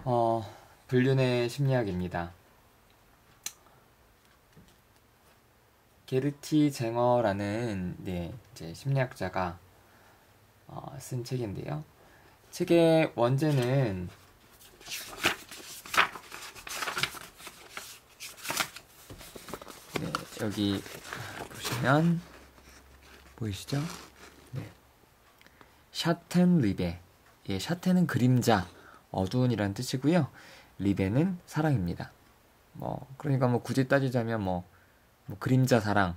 어, 불륜의 심리학입니다. 게르티 쟁어라는 이제 심리학자가 쓴 책인데요. 책의 원제는 여기 보시면 보이시죠? 네. 샤텐리베. 샤텐은 그림자, 어두운이라는 뜻이고요. 리베는 사랑입니다. 그러니까 굳이 따지자면 그림자 사랑,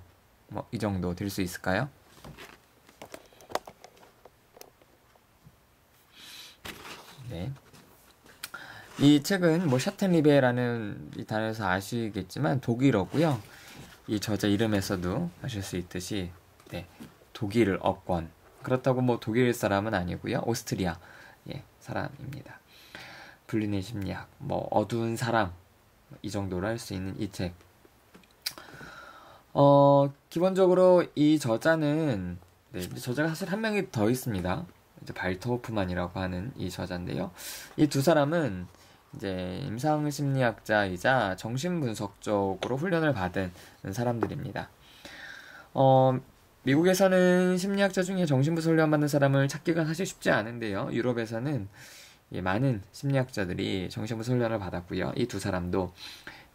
이 정도 될 수 있을까요? 네. 이 책은 샤텐리베라는 이 단어에서 아시겠지만 독일어고요. 이 저자 이름에서도 아실 수 있듯이 독일 어권. 그렇다고 독일 사람은 아니고요. 오스트리아 사람입니다. 불륜의 심리학, 어두운 사랑, 이 정도로 할 수 있는 이 책. 기본적으로 이 저자는 저자가 사실 한 명이 더 있습니다. 이제 발터 호프만이라고 하는 이 저자인데요. 이 두 사람은 이제 임상심리학자이자 정신분석적으로 훈련을 받은 사람들입니다. 미국에서는 심리학자 중에 정신분석 훈련 받는 사람을 찾기가 사실 쉽지 않은데요. 유럽에서는 많은 심리학자들이 정신분석 훈련을 받았고요. 이 두 사람도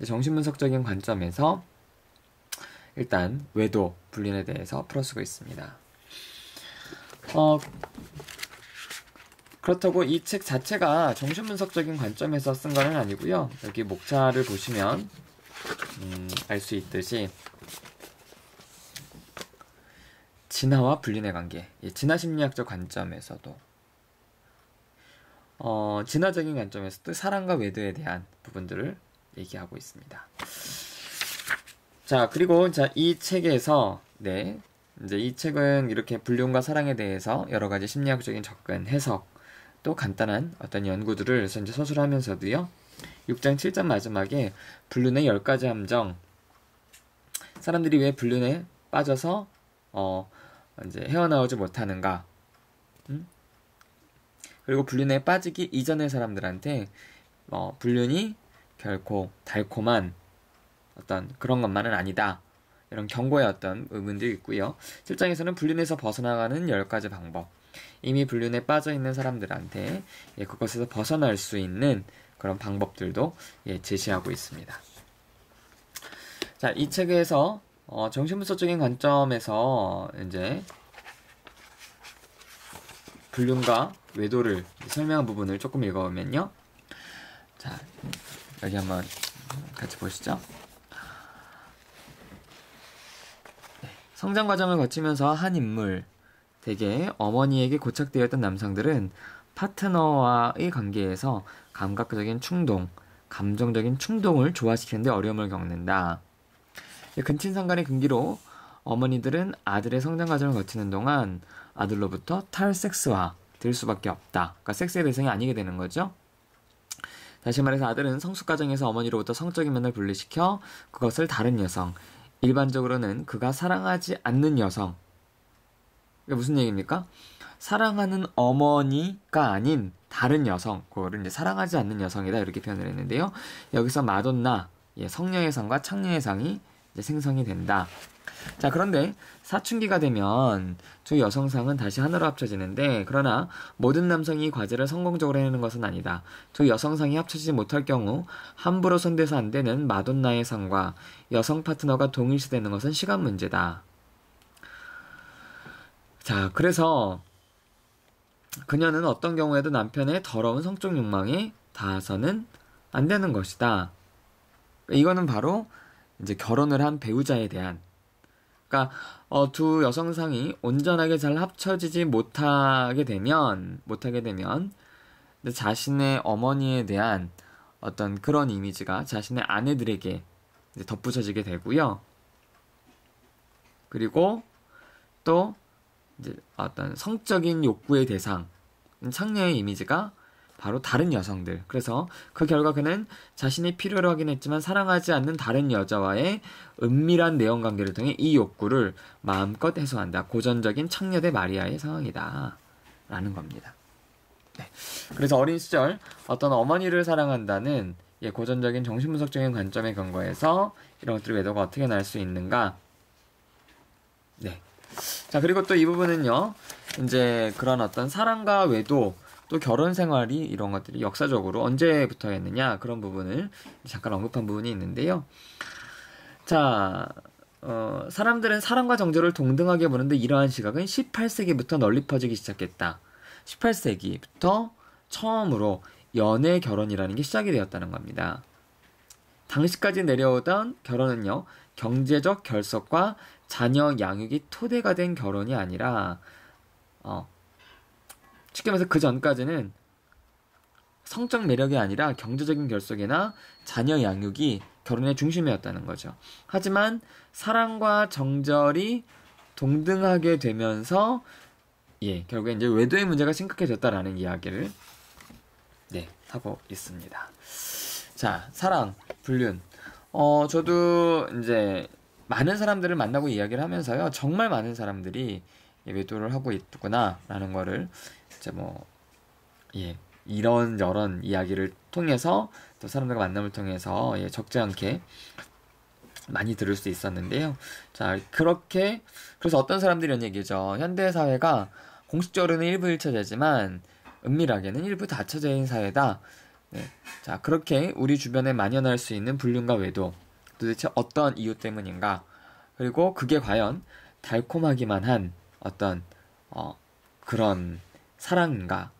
정신분석적인 관점에서 일단 외도, 불륜에 대해서 풀어쓰고 있습니다. 그렇다고 이 책 자체가 정신분석적인 관점에서 쓴 건 아니고요. 여기 목차를 보시면 알 수 있듯이 진화와 불륜의 관계, 진화심리학적 관점에서도 진화적인 관점에서도 사랑과 외도에 대한 부분들을 얘기하고 있습니다. 자, 그리고 이 책에서 이제 이 책은 이렇게 불륜과 사랑에 대해서 여러 가지 심리학적인 접근, 해석, 또 간단한 어떤 연구들을 이제 서술하면서도요. 6장 7장 마지막에 불륜의 10가지 함정, 사람들이 왜 불륜에 빠져서 이제 헤어나오지 못하는가, 그리고 불륜에 빠지기 이전의 사람들한테 불륜이 결코 달콤한 어떤 그런 것만은 아니다, 이런 경고의 어떤 의문들이 있고요. 7장에서는 불륜에서 벗어나가는 10가지 방법, 이미 불륜에 빠져있는 사람들한테 그것에서 벗어날 수 있는 그런 방법들도 제시하고 있습니다. 자, 이 책에서 정신분석적인 관점에서 이제 불륜과 외도를 설명한 부분을 조금 읽어보면요. 자, 여기 한번 같이 보시죠. 성장 과정을 거치면서 한 인물, 대개 어머니에게 고착되었던 남성들은 파트너와의 관계에서 감각적인 충동, 감정적인 충동을 조화시키는 데 어려움을 겪는다. 근친상간의 근기로 어머니들은 아들의 성장 과정을 거치는 동안 아들로부터 탈섹스화 될 수밖에 없다. 그러니까 섹스의 대상이 아니게 되는 거죠. 다시 말해서 아들은 성숙 과정에서 어머니로부터 성적인 면을 분리시켜 그것을 다른 여성, 일반적으로는 그가 사랑하지 않는 여성, 이게 무슨 얘기입니까? 사랑하는 어머니가 아닌 다른 여성, 그거를 이제 사랑하지 않는 여성이다, 이렇게 표현을 했는데요. 여기서 마돈나, 성녀의 상과 창녀의 상이 이제 생성이 된다. 자, 그런데 사춘기가 되면 두 여성상은 다시 하나로 합쳐지는데, 그러나 모든 남성이 이 과제를 성공적으로 해내는 것은 아니다. 두 여성상이 합쳐지지 못할 경우 함부로 손대서 안 되는 마돈나의 상과 여성 파트너가 동일시되는 것은 시간 문제다. 자, 그래서 그녀는 어떤 경우에도 남편의 더러운 성적 욕망에 닿아서는 안 되는 것이다. 이거는 바로 이제 결혼을 한 배우자에 대한, 그러니까 두 여성상이 온전하게 잘 합쳐지지 못하게 되면 자신의 어머니에 대한 어떤 그런 이미지가 자신의 아내들에게 이제 덧붙여지게 되고요. 그리고 또 이제 어떤 성적인 욕구의 대상, 창녀의 이미지가 바로 다른 여성들. 그래서 그 결과 그는 자신이 필요로 하긴 했지만 사랑하지 않는 다른 여자와의 은밀한 내연관계를 통해 이 욕구를 마음껏 해소한다. 고전적인 창녀 대 마리아의 상황이다, 라는 겁니다. 그래서 어린 시절 어떤 어머니를 사랑한다는 고전적인 정신분석적인 관점의 근거에서 이런 것들이 외도가 어떻게 날 수 있는가? 네. 자, 그리고 또 이 부분은요, 이제 그런 어떤 사랑과 외도, 또 결혼 생활이 이런 것들이 역사적으로 언제부터였느냐, 그런 부분을 잠깐 언급한 부분이 있는데요. 자, 사람들은 사랑과 정절을 동등하게 보는데 이러한 시각은 18세기부터 널리 퍼지기 시작했다. 18세기부터 처음으로 연애 결혼이라는 게 시작이 되었다는 겁니다. 당시까지 내려오던 결혼은요, 경제적 결속과 자녀 양육이 토대가 된 결혼이 아니라, 쉽게 말해서 그 전까지는 성적 매력이 아니라 경제적인 결속이나 자녀 양육이 결혼의 중심이었다는 거죠. 하지만 사랑과 정절이 동등하게 되면서, 결국에 이제 외도의 문제가 심각해졌다라는 이야기를, 하고 있습니다. 자, 사랑, 불륜. 저도 이제 많은 사람들을 만나고 이야기를 하면서요, 정말 많은 사람들이 외도를 하고 있구나라는 거를 이제 이런저런 이야기를 통해서 또 사람들과 만남을 통해서 적지 않게 많이 들을 수 있었는데요. 자, 그래서 어떤 사람들이 이런 얘기죠. 현대 사회가 공식적으로는 일부 일처제지만 은밀하게는 일부 다처제인 사회다. 네. 자, 그렇게 우리 주변에 만연할 수 있는 불륜과 외도, 도대체 어떤 이유 때문인가? 그리고 그게 과연 달콤하기만 한 어떤 그런 사랑인가?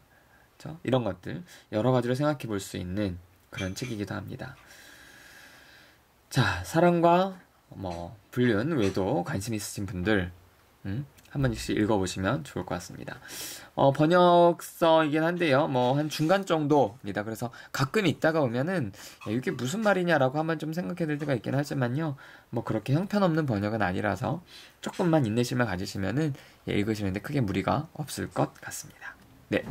그렇죠? 이런 것들 여러 가지로 생각해 볼 수 있는 그런 책이기도 합니다. 자, 사랑과 불륜, 외도 관심 있으신 분들 한 번씩 읽어보시면 좋을 것 같습니다. 번역서이긴 한데요. 한 중간 정도입니다. 그래서 가끔 읽다가 보면은 이게 무슨 말이냐라고 한번 좀 생각해 들 때가 있긴 하지만요. 그렇게 형편없는 번역은 아니라서 조금만 인내심을 가지시면은 읽으시는데 크게 무리가 없을 것 같습니다. 네.